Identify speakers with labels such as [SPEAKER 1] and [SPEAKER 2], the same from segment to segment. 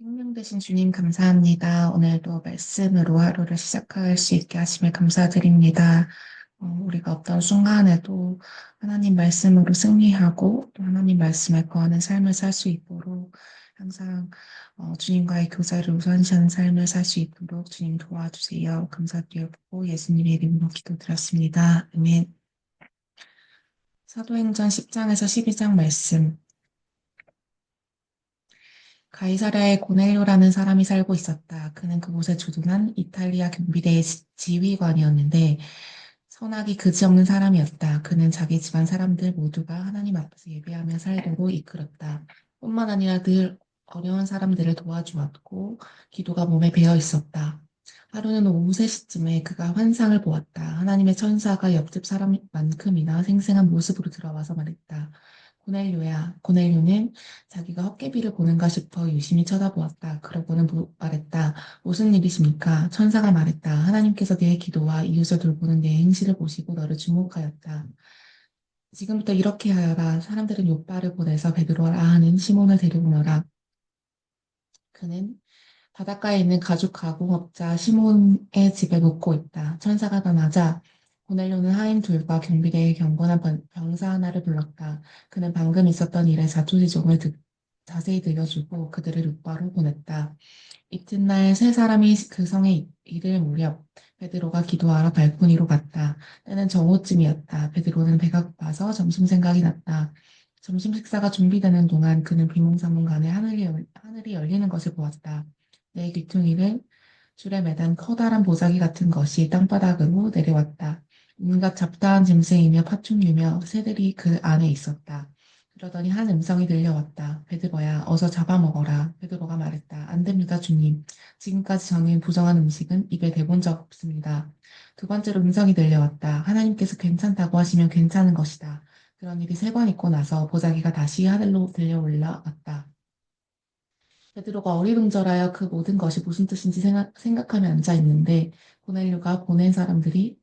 [SPEAKER 1] 생명 되신 주님 감사합니다. 오늘도 말씀으로 하루를 시작할 수 있게 하심에 감사드립니다. 우리가 어떤 순간에도 하나님 말씀으로 승리하고 또 하나님 말씀에 거하는 삶을 살 수 있도록 항상 주님과의 교제를 우선시하는 삶을 살 수 있도록 주님 도와주세요. 감사드리고 예수님의 이름으로 기도드렸습니다. 아멘. 사도행전 10장에서 12장 말씀. 가이사랴에 고넬료라는 사람이 살고 있었다. 그는 그곳에 주둔한 이탈리아 경비대의 지휘관이었는데 선악이 그지없는 사람이었다. 그는 자기 집안 사람들 모두가 하나님 앞에서 예배하며 살도록 이끌었다. 뿐만 아니라 늘 어려운 사람들을 도와주었고 기도가 몸에 배어 있었다. 하루는 오후 3시쯤에 그가 환상을 보았다. 하나님의 천사가 옆집 사람만큼이나 생생한 모습으로 들어와서 말했다. 고넬료야, 고넬료는 자기가 헛개비를 보는가 싶어 유심히 쳐다보았다. 그러고는 말했다. 무슨 일이십니까? 천사가 말했다. 하나님께서 내 기도와 이웃을 돌보는 내 행실을 보시고 너를 주목하였다. 지금부터 이렇게 하여라. 사람들은 욥바를 보내서 베드로라 하는 시몬을 데리고너라. 그는 바닷가에 있는 가죽 가공업자 시몬의 집에 묵고 있다. 천사가 떠나자 고넬료는 하인 둘과 경비대의 경건한 병사 하나를 불렀다. 그는 방금 있었던 일의 자초지종을 자세히 들려주고 그들을 룻바로 보냈다. 이튿날 세 사람이 그 성에 이를 무렵 베드로가 기도하러 발코니로 갔다. 때는 정오쯤이었다. 베드로는 배가 고파서 점심 생각이 났다. 점심 식사가 준비되는 동안 그는 비몽사몽간에 하늘이 열리는 것을 보았다. 내 귀퉁이를 줄에 매단 커다란 보자기 같은 것이 땅바닥으로 내려왔다. 온갖 잡다한 짐승이며 파충류며 새들이 그 안에 있었다. 그러더니 한 음성이 들려왔다. 베드로야, 어서 잡아먹어라. 베드로가 말했다. 안 됩니다, 주님. 지금까지 저는 부정한 음식은 입에 대본 적 없습니다. 두 번째로 음성이 들려왔다. 하나님께서 괜찮다고 하시면 괜찮은 것이다. 그런 일이 3번 있고 나서 보자기가 다시 하늘로 들려 올라왔다. 베드로가 어리둥절하여 그 모든 것이 무슨 뜻인지 생각하며 앉아 있는데 고넬료가 보낸 사람들이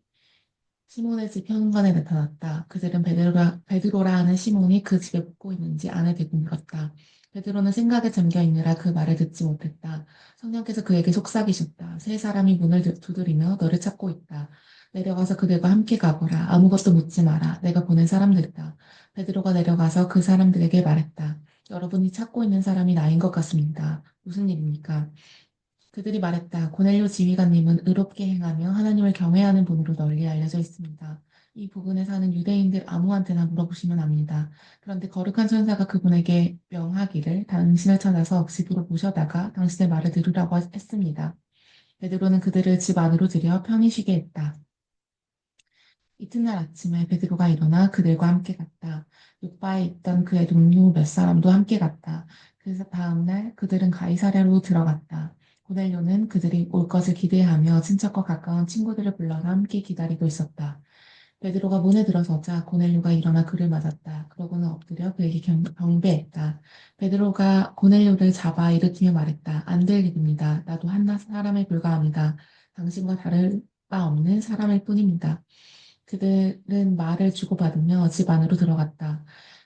[SPEAKER 1] 시몬의 집 현관에 나타났다. 그들은 베드로라 하는 시몬이 그 집에 묵고 있는지 안에 대고 물었다. 베드로는 생각에 잠겨 있느라 그 말을 듣지 못했다. 성령께서 그에게 속삭이셨다. 세 사람이 문을 두드리며 너를 찾고 있다. 내려가서 그들과 함께 가거라. 아무것도 묻지 마라. 내가 보낸 사람들이다. 베드로가 내려가서 그 사람들에게 말했다. 여러분이 찾고 있는 사람이 나인 것 같습니다. 무슨 일입니까? 그들이 말했다. 고넬료 지휘관님은 의롭게 행하며 하나님을 경외하는 분으로 널리 알려져 있습니다. 이 부근에 사는 유대인들 아무한테나 물어보시면 압니다. 그런데 거룩한 천사가 그분에게 명하기를 당신을 찾아서 집으로 모셔다가 당신의 말을 들으라고 했습니다. 베드로는 그들을 집 안으로 들여 편히 쉬게 했다. 이튿날 아침에 베드로가 일어나 그들과 함께 갔다. 욥바에 있던 그의 동료 몇 사람도 함께 갔다. 그래서 다음날 그들은 가이사랴로 들어갔다. 고넬료는 그들이 올 것을 기대하며 친척과 가까운 친구들을 불러서 함께 기다리고 있었다. 베드로가 문에 들어서자 고넬료가 일어나 그를 맞았다. 그러고는 엎드려 그에게 경배했다. 베드로가 고넬료를 잡아 일으키며 말했다. 안 될 일입니다. 나도 한 사람에 불과합니다. 당신과 다를 바 없는 사람일 뿐입니다. 그들은 말을 주고받으며 집 안으로 들어갔다.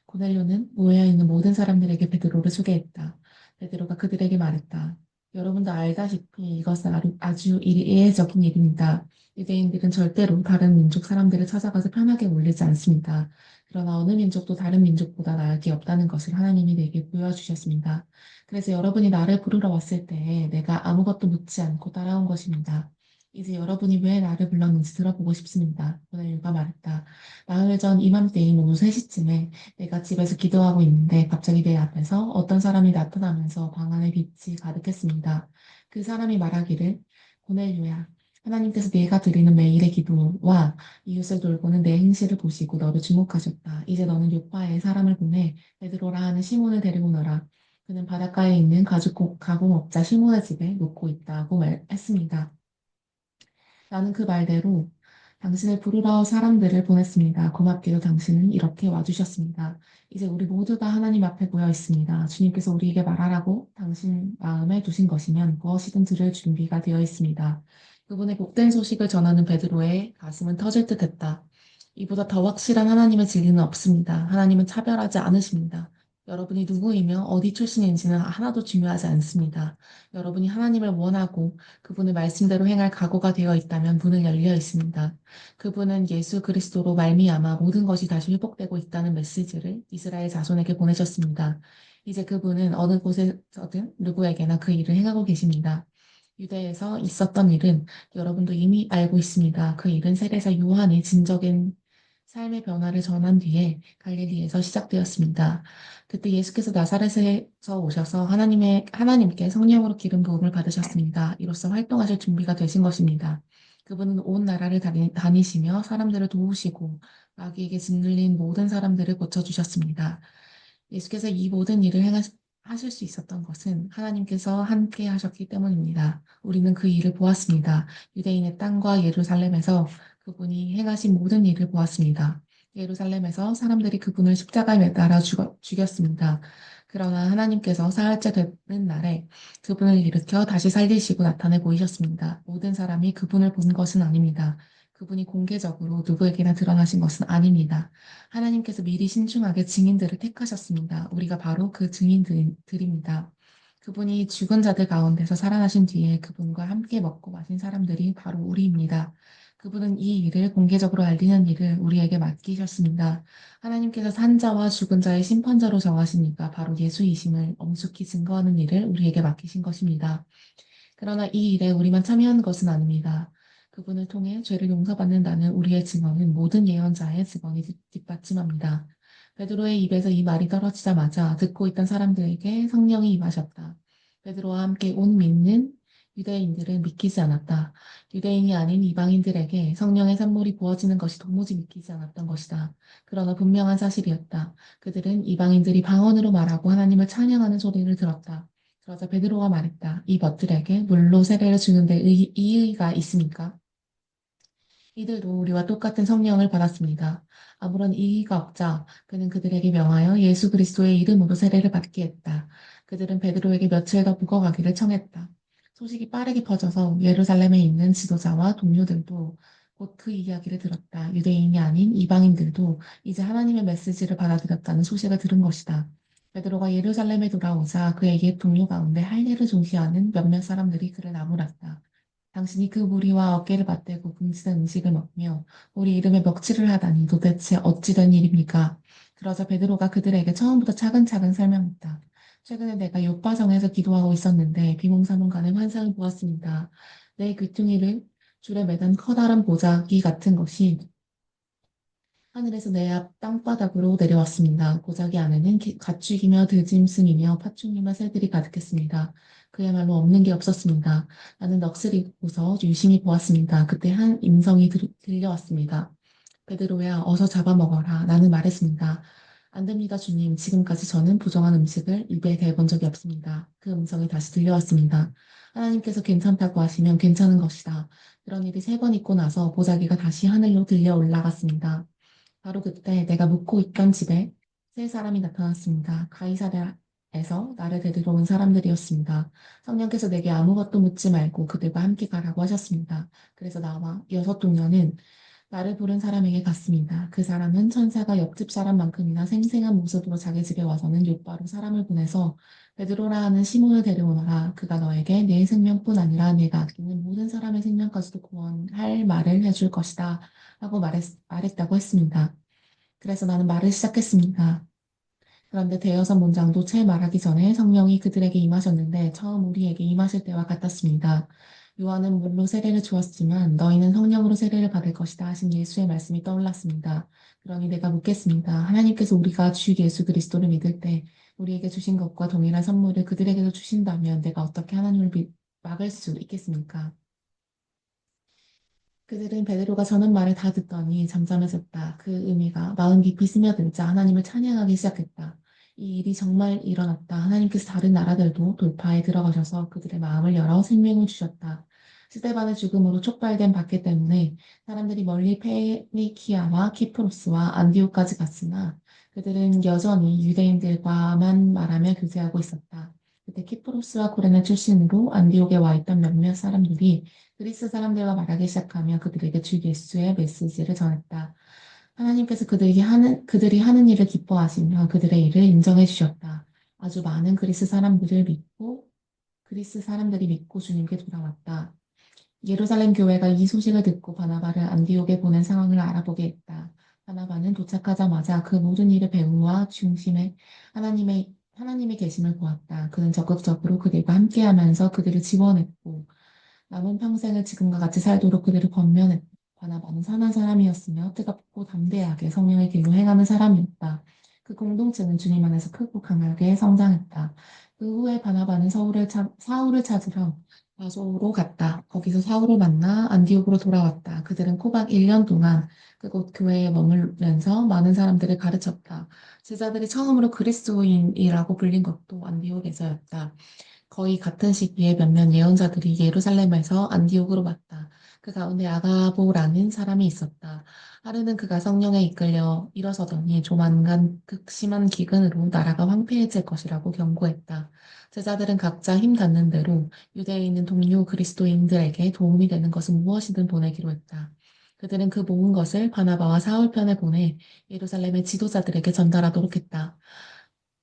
[SPEAKER 1] 고넬료는 모여 있는 모든 사람들에게 베드로를 소개했다. 베드로가 그들에게 말했다. 여러분도 알다시피 이것은 아주 이례적인 일입니다. 유대인들은 절대로 다른 민족 사람들을 찾아가서 편하게 올리지 않습니다. 그러나 어느 민족도 다른 민족보다 나을 게 없다는 것을 하나님이 내게 보여주셨습니다. 그래서 여러분이 나를 부르러 왔을 때 내가 아무것도 묻지 않고 따라온 것입니다. 이제 여러분이 왜 나를 불렀는지 들어보고 싶습니다. 고넬료가 말했다. 나흘 전 이맘때인 오후 3시쯤에 내가 집에서 기도하고 있는데 갑자기 내 앞에서 어떤 사람이 나타나면서 방 안에 빛이 가득했습니다. 그 사람이 말하기를 고넬료야. 하나님께서 네가 드리는 매일의 기도와 이웃을 돌보는 내 행실을 보시고 너를 주목하셨다. 이제 너는 요파에 사람을 보내 베드로라 하는 시몬을 데리고 오너라. 그는 바닷가에 있는 가공업자 시몬의 집에 묵고 있다고 말했습니다. 나는 그 말대로 당신을 부르러 사람들을 보냈습니다. 고맙게도 당신은 이렇게 와주셨습니다. 이제 우리 모두가 하나님 앞에 모여 있습니다. 주님께서 우리에게 말하라고 당신 마음에 두신 것이면 무엇이든 들을 준비가 되어 있습니다. 그분의 복된 소식을 전하는 베드로의 가슴은 터질 듯했다. 이보다 더 확실한 하나님의 진리는 없습니다. 하나님은 차별하지 않으십니다. 여러분이 누구이며 어디 출신인지는 하나도 중요하지 않습니다. 여러분이 하나님을 원하고 그분의 말씀대로 행할 각오가 되어 있다면 문은 열려 있습니다. 그분은 예수 그리스도로 말미암아 모든 것이 다시 회복되고 있다는 메시지를 이스라엘 자손에게 보내셨습니다. 이제 그분은 어느 곳에서든 누구에게나 그 일을 행하고 계십니다. 유대에서 있었던 일은 여러분도 이미 알고 있습니다. 그 일은 세례자 요한이 진적인 삶의 변화를 전한 뒤에 갈릴리에서 시작되었습니다. 그때 예수께서 나사렛에서 오셔서 하나님께 성령으로 기름 부음을 받으셨습니다. 이로써 활동하실 준비가 되신 것입니다. 그분은 온 나라를 다니시며 사람들을 도우시고 마귀에게 짓눌린 모든 사람들을 고쳐주셨습니다. 예수께서 이 모든 일을 하실 수 있었던 것은 하나님께서 함께 하셨기 때문입니다. 우리는 그 일을 보았습니다. 유대인의 땅과 예루살렘에서 그분이 행하신 모든 일을 보았습니다. 예루살렘에서 사람들이 그분을 십자가에 매달아 죽였습니다. 그러나 하나님께서 사흘째 되는 날에 그분을 일으켜 다시 살리시고 나타내 보이셨습니다. 모든 사람이 그분을 본 것은 아닙니다. 그분이 공개적으로 누구에게나 드러나신 것은 아닙니다. 하나님께서 미리 신중하게 증인들을 택하셨습니다. 우리가 바로 그 증인들입니다. 그분이 죽은 자들 가운데서 살아나신 뒤에 그분과 함께 먹고 마신 사람들이 바로 우리입니다. 그분은 이 일을 공개적으로 알리는 일을 우리에게 맡기셨습니다. 하나님께서 산자와 죽은 자의 심판자로 정하시니까 바로 예수이심을 엄숙히 증거하는 일을 우리에게 맡기신 것입니다. 그러나 이 일에 우리만 참여하는 것은 아닙니다. 그분을 통해 죄를 용서받는다는 우리의 증언은 모든 예언자의 증언이 뒷받침합니다. 베드로의 입에서 이 말이 떨어지자마자 듣고 있던 사람들에게 성령이 임하셨다. 베드로와 함께 온 믿는 유대인들은 믿기지 않았다. 유대인이 아닌 이방인들에게 성령의 선물이 부어지는 것이 도무지 믿기지 않았던 것이다. 그러나 분명한 사실이었다. 그들은 이방인들이 방언으로 말하고 하나님을 찬양하는 소리를 들었다. 그러자 베드로가 말했다. 이 벗들에게 물로 세례를 주는데 이의가 있습니까? 이들도 우리와 똑같은 성령을 받았습니다. 아무런 이의가 없자 그는 그들에게 명하여 예수 그리스도의 이름으로 세례를 받게 했다. 그들은 베드로에게 며칠 더 묵어가기를 청했다. 소식이 빠르게 퍼져서 예루살렘에 있는 지도자와 동료들도 곧 그 이야기를 들었다. 유대인이 아닌 이방인들도 이제 하나님의 메시지를 받아들였다는 소식을 들은 것이다. 베드로가 예루살렘에 돌아오자 그에게 동료 가운데 할례를 중시하는 몇몇 사람들이 그를 나무랐다. 당신이 그 무리와 어깨를 맞대고 금지된 음식을 먹며 우리 이름에 먹칠을 하다니 도대체 어찌 된 일입니까? 그러자 베드로가 그들에게 처음부터 차근차근 설명했다. 최근에 내가 요바성에서 기도하고 있었는데 비몽사몽간의 환상을 보았습니다. 내 귀퉁이를 줄에 매단 커다란 보자기 같은 것이 하늘에서 내 앞 땅바닥으로 내려왔습니다. 고작이 안에는 가축이며 들짐승이며 파충류며 새들이 가득했습니다. 그야말로 없는 게 없었습니다. 나는 넋을 잃고서 유심히 보았습니다. 그때 한 음성이 들려왔습니다. 베드로야, 어서 잡아먹어라. 나는 말했습니다. 안 됩니다, 주님. 지금까지 저는 부정한 음식을 입에 대본 적이 없습니다. 그 음성이 다시 들려왔습니다. 하나님께서 괜찮다고 하시면 괜찮은 것이다. 그런 일이 세 번 있고 나서 보자기가 다시 하늘로 들려 올라갔습니다. 바로 그때 내가 묵고 있던 집에 세 사람이 나타났습니다. 가이사랴에서 나를 데리러 온 사람들이었습니다. 성령께서 내게 아무것도 묻지 말고 그들과 함께 가라고 하셨습니다. 그래서 나와 여섯 동료는 나를 부른 사람에게 갔습니다. 그 사람은 천사가 옆집 사람만큼이나 생생한 모습으로 자기 집에 와서는 곧바로 사람을 보내서 베드로라 하는 시몬을 데려오너라. 그가 너에게 내 생명뿐 아니라 내가 아끼는 모든 사람의 생명까지도 구원할 말을 해줄 것이다. 라고 말했다고 했습니다. 그래서 나는 말을 시작했습니다. 그런데 대여섯 문장도 채 말하기 전에 성령이 그들에게 임하셨는데 처음 우리에게 임하실 때와 같았습니다. 요한은 물로 세례를 주었지만 너희는 성령으로 세례를 받을 것이다 하신 예수의 말씀이 떠올랐습니다. 그러니 내가 묻겠습니다. 하나님께서 우리가 주 예수 그리스도를 믿을 때 우리에게 주신 것과 동일한 선물을 그들에게도 주신다면 내가 어떻게 하나님을 막을 수 있겠습니까? 그들은 베드로가 전한 말을 다 듣더니 잠잠해졌다. 그 의미가 마음 깊이 스며들자 하나님을 찬양하기 시작했다. 이 일이 정말 일어났다. 하나님께서 다른 나라들도 돌파에 들어가셔서 그들의 마음을 열어 생명을 주셨다. 스데반의 죽음으로 촉발된 박해 때문에 사람들이 멀리 페니키아와 키프로스와 안디오까지 갔으나 그들은 여전히 유대인들과만 말하며 교제하고 있었다. 그때 키프로스와 구레네 출신으로 안디옥에 와 있던 몇몇 사람들이 그리스 사람들과 말하기 시작하며 그들에게 주 예수의 메시지를 전했다. 하나님께서 그들이 하는 일을 기뻐하시며 그들의 일을 인정해 주셨다. 아주 많은 그리스 사람들이 믿고 주님께 돌아왔다. 예루살렘 교회가 이 소식을 듣고 바나바를 안디옥에 보낸 상황을 알아보게 했다. 바나바는 도착하자마자 그 모든 일의 배후와 중심에 하나님의 계심을 보았다. 그는 적극적으로 그들과 함께하면서 그들을 지원했고 남은 평생을 지금과 같이 살도록 그들을 권면했다. 바나바는 선한 사람이었으며 뜨겁고 담대하게 성령의 길로 행하는 사람이었다. 그 공동체는 주님 안에서 크고 강하게 성장했다. 그 후에 바나바는 사울을 찾으러 다소로 갔다. 거기서 사울을 만나 안디옥으로 돌아왔다. 그들은 꼬박 1년 동안 그곳 교회에 머물면서 많은 사람들을 가르쳤다. 제자들이 처음으로 그리스도인이라고 불린 것도 안디옥에서였다. 거의 같은 시기에 몇몇 예언자들이 예루살렘에서 안디옥으로 왔다. 그 가운데 아가보라는 사람이 있었다. 하루는 그가 성령에 이끌려 일어서더니 조만간 극심한 기근으로 나라가 황폐해질 것이라고 경고했다. 제자들은 각자 힘 닿는 대로 유대에 있는 동료 그리스도인들에게 도움이 되는 것은 무엇이든 보내기로 했다. 그들은 그 모은 것을 바나바와 사울 편에 보내 예루살렘의 지도자들에게 전달하도록 했다.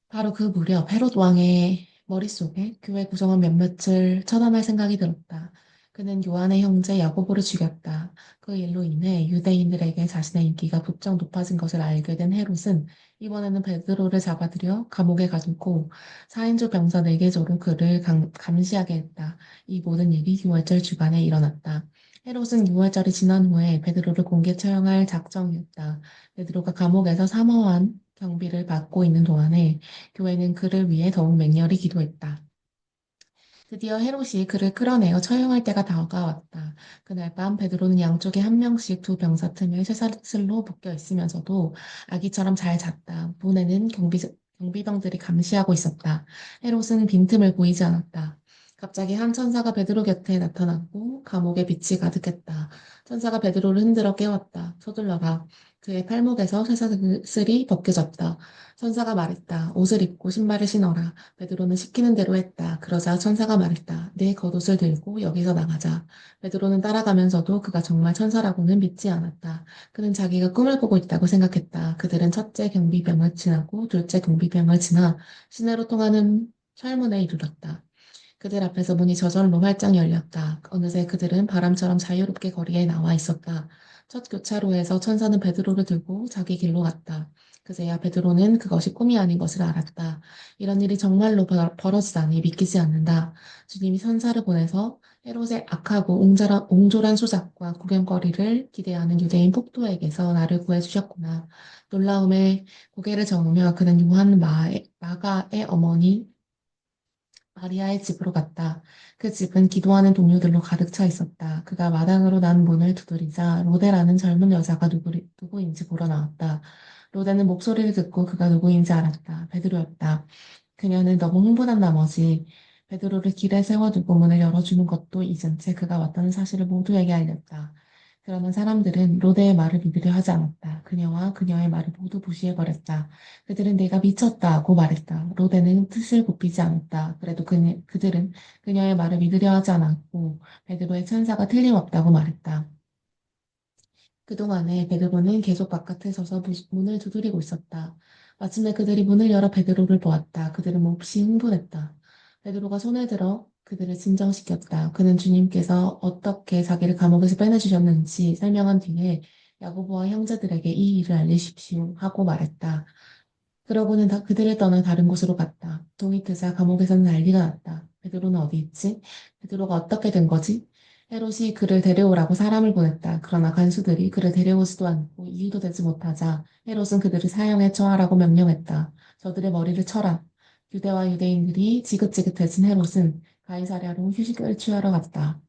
[SPEAKER 1] 바로 그 무렵 헤롯 왕의 머릿속에 교회 구성원 몇몇을 처단할 생각이 들었다. 그는 요한의 형제 야고보를 죽였다. 그 일로 인해 유대인들에게 자신의 인기가 부쩍 높아진 것을 알게 된 헤롯은 이번에는 베드로를 잡아들여 감옥에 가두고 4인조 병사 4개조로 그를 감시하게 했다. 이 모든 일이 6월절 주간에 일어났다. 헤롯은 6월절이 지난 후에 베드로를 공개 처형할 작정이었다. 베드로가 감옥에서 사모한 경비를 받고 있는 동안에 교회는 그를 위해 더욱 맹렬히 기도했다. 드디어 헤롯이 그를 끌어내어 처형할 때가 다가왔다. 그날 밤 베드로는 양쪽에 한 명씩 두 병사 틈에 쇠사슬로 묶여 있으면서도 아기처럼 잘 잤다. 문에는 경비병들이 감시하고 있었다. 헤롯은 빈틈을 보이지 않았다. 갑자기 한 천사가 베드로 곁에 나타났고 감옥에 빛이 가득했다. 천사가 베드로를 흔들어 깨웠다. 서둘러라. 그의 팔목에서 쇠사슬이 벗겨졌다. 천사가 말했다. 옷을 입고 신발을 신어라. 베드로는 시키는 대로 했다. 그러자 천사가 말했다. 내 겉옷을 들고 여기서 나가자. 베드로는 따라가면서도 그가 정말 천사라고는 믿지 않았다. 그는 자기가 꿈을 꾸고 있다고 생각했다. 그들은 첫째 경비병을 지나고 둘째 경비병을 지나 시내로 통하는 철문에 이르렀다. 그들 앞에서 문이 저절로 활짝 열렸다. 어느새 그들은 바람처럼 자유롭게 거리에 나와 있었다. 첫 교차로에서 천사는 베드로를 들고 자기 길로 갔다. 그제야 베드로는 그것이 꿈이 아닌 것을 알았다. 이런 일이 정말로 벌어지다니 믿기지 않는다. 주님이 천사를 보내서 헤롯의 악하고 옹졸한 수작과 구경거리를 기대하는 유대인 폭도에게서 나를 구해주셨구나. 놀라움에 고개를 저으며 그는 마가의 어머니 마리아의 집으로 갔다. 그 집은 기도하는 동료들로 가득 차 있었다. 그가 마당으로 난 문을 두드리자 로데라는 젊은 여자가 누구인지 보러 나왔다. 로데는 목소리를 듣고 그가 누구인지 알았다. 베드로였다. 그녀는 너무 흥분한 나머지 베드로를 길에 세워두고 문을 열어주는 것도 잊은 채 그가 왔다는 사실을 모두에게 알렸다. 그러나 사람들은 로데의 말을 믿으려 하지 않았다. 그녀와 그녀의 말을 모두 무시해버렸다. 그들은 내가 미쳤다고 말했다. 로데는 뜻을 굽히지 않았다. 그래도 그들은 그녀의 말을 믿으려 하지 않았고 베드로의 천사가 틀림없다고 말했다. 그동안에 베드로는 계속 바깥에 서서 문을 두드리고 있었다. 마침내 그들이 문을 열어 베드로를 보았다. 그들은 몹시 흥분했다. 베드로가 손을 들어 그들을 진정시켰다. 그는 주님께서 어떻게 자기를 감옥에서 빼내주셨는지 설명한 뒤에 야고보와 형제들에게 이 일을 알리십시오 하고 말했다. 그러고는 그들을 떠나 다른 곳으로 갔다. 동이 트자 감옥에서는 난리가 났다. 베드로는 어디 있지? 베드로가 어떻게 된 거지? 헤롯이 그를 데려오라고 사람을 보냈다. 그러나 간수들이 그를 데려오지도 않고 이유도 되지 못하자 헤롯은 그들을 사형에 처하라고 명령했다. 저들의 머리를 쳐라. 유대와 유대인들이 지긋지긋해진 헤롯은 가이사랴로 휴식을 취하러 갔다.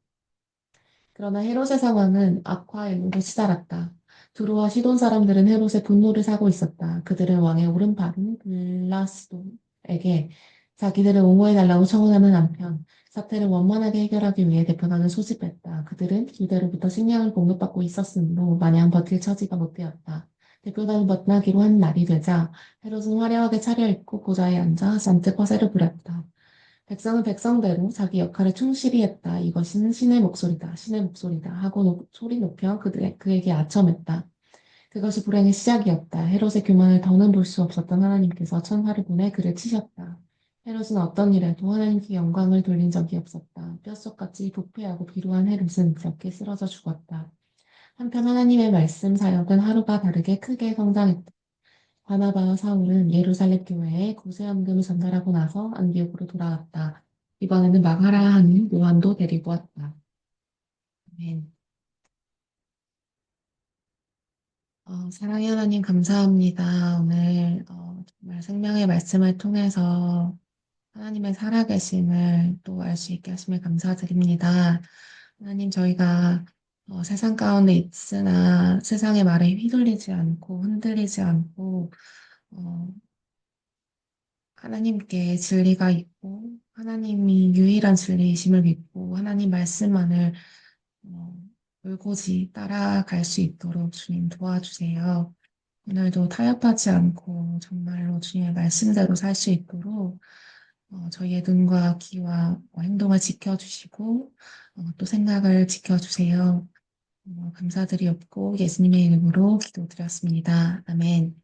[SPEAKER 1] 그러나 헤롯의 상황은 악화일로로 치달았다. 두로와 시돈 사람들은 헤롯의 분노를 사고 있었다. 그들은 왕의 오른팔인 블라스도에게 자기들을 옹호해달라고 청원하는 한편 사태를 원만하게 해결하기 위해 대표단을 소집했다. 그들은 유대로부터 식량을 공급받고 있었으므로 마냥 버틸 처지가 못 되었다. 대표단을 만나기로 한 날이 되자 헤롯은 화려하게 차려입고 보좌에 앉아 잔뜩 화세를 부렸다. 백성은 백성대로 자기 역할을 충실히 했다. 이것은 신의 목소리다. 신의 목소리다. 하고 소리 높여 그에게 아첨했다. 그것이 불행의 시작이었다. 헤롯의 교만을 더는 볼 수 없었던 하나님께서 천사를 보내 그를 치셨다. 헤롯은 어떤 일에도 하나님께 영광을 돌린 적이 없었다. 뼛속같이 부패하고 비루한 헤롯은 그렇게 쓰러져 죽었다. 한편 하나님의 말씀 사역은 하루가 다르게 크게 성장했다. 바나바와 사울은 예루살렘 교회에 구세연금을 전달하고 나서 안디옥으로 돌아왔다. 이번에는 마가라 하는 요한도 데리고 왔다. 아멘. 사랑의 하나님 감사합니다. 오늘 정말 생명의 말씀을 통해서 하나님의 살아계심을 또 알 수 있게 하심을 감사드립니다. 하나님 저희가 세상 가운데 있으나 세상의 말에 휘둘리지 않고 흔들리지 않고 어, 하나님께 진리가 있고 하나님이 유일한 진리이심을 믿고 하나님 말씀만을 어, 울고지 따라갈 수 있도록 주님 도와주세요. 오늘도 타협하지 않고 정말로 주님의 말씀대로 살 수 있도록 저희의 눈과 귀와 행동을 지켜주시고 또 생각을 지켜주세요. 감사드리옵고 예수님의 이름으로 기도드렸습니다. 아멘.